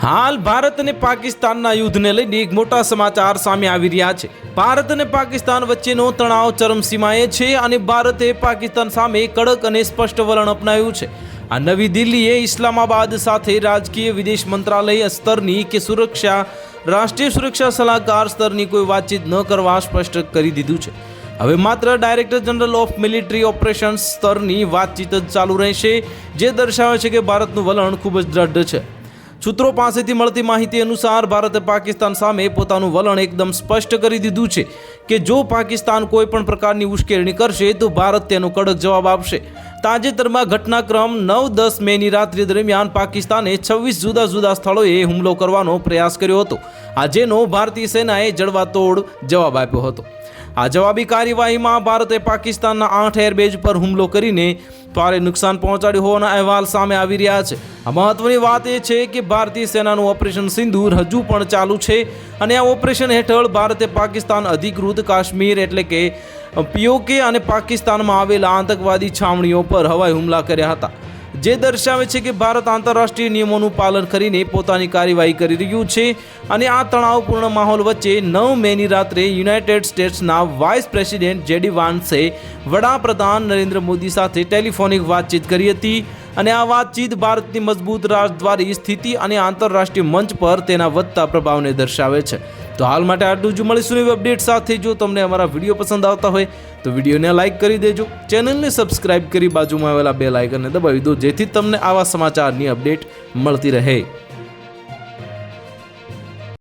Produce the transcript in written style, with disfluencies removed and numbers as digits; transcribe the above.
હાલ ભારત અને પાકિસ્તાનના યુદ્ધને લઈને એક મોટા સમાચાર સામે આવી રહ્યા છે। ભારત અને પાકિસ્તાન વચ્ચેનો તણાવ ચરમસીમાએ છે અને ભારતે પાકિસ્તાન સામે કડક અને સ્પષ્ટ વલણ અપનાવ્યું છે। આ નવી દિલ્હીએ ઇસ્લામાબાદ સાથે રાજકીય વિદેશ મંત્રાલય સ્તરની કે રાષ્ટ્રીય સુરક્ષા સલાહકાર સ્તરની કોઈ વાતચીત ન કરવા સ્પષ્ટ કરી દીધું છે। હવે માત્ર director general of military operations સ્તરની વાતચીત જ ચાલુ રહેશે, જે દર્શાવે છે કે ભારતનું વલણ ખૂબ જ દ્રઢ છે। સૂત્રો પાસેથી મળતી માહિતી અનુસાર ભારતે પાકિસ્તાન સામે પોતાનું વલણ એકદમ સ્પષ્ટ કરી દીધું છે કે જો પાકિસ્તાન કોઈ પણ પ્રકારની ઉશ્કેરણી કરશે તો ભારત તેનો કડક જવાબ આપશે। તાજેતરમાં ઘટનાક્રમ 9-10 મેની રાત્રિ દરમિયાન પાકિસ્તાને 26 જુદા જુદા સ્થળોએ હુમલો કરવાનો પ્રયાસ કર્યો હતો, જેનો ભારતીય સેનાએ જડબાતોડ જવાબ આપ્યો હતો। આ જવાબી કાર્યવાહીમાં ભારતે પાકિસ્તાનના 8 એરબેઝ પર હુમલો કરીને ભારે નુકસાન પહોંચાડ્યું હોવાના અહેવાલ સામે આવી રહ્યા છે। આ મહત્વની વાત એ છે કે ભારતીય સેનાનું ઓપરેશન સિંદૂર હજુ પણ ચાલુ છે અને આ ઓપરેશન હેઠળ ભારતે પાકિસ્તાન અધિકૃત કાશ્મીર એટલે કે POK અને પાકિસ્તાનમાં આવેલા આતંકવાદી છાવણીઓ પર હવાઈ હુમલા કર્યા હતા, જે દર્શાવે છે કે ભારત આંતરરાષ્ટ્રીય નિયમોનું પાલન કરીને પોતાની કાર્યવાહી કરી રહ્યું છે। અને આ તણાવપૂર્ણ માહોલ વચ્ચે 9 મેની રાત્રે યુનાઇટેડ સ્ટેટ્સના વાઇસ પ્રેસિડેન્ટ JD વાન્સે વડાપ્રધાન નરેન્દ્ર મોદી સાથે ટેલિફોનિક વાતચીત કરી હતી અને આ વાતચીત ભારતની મજબૂત રાજદ્વારી સ્થિતિ અને આંતરરાષ્ટ્રીય મંચ પર તેના વધતા પ્રભાવને દર્શાવે છે। તો હાલ માટે આટલું જ, મળીશું એવી અપડેટ સાથે। જો તમને અમારા વિડીયો પસંદ આવતા હોય તો વિડીયોને લાઇક કરી દેજો, ચેનલને સબસ્ક્રાઇબ કરી બાજુમાં આવેલા બેલ આઇકનને દબાવી દો, જેથી તમને આવા સમાચારની અપડેટ મળતી રહે।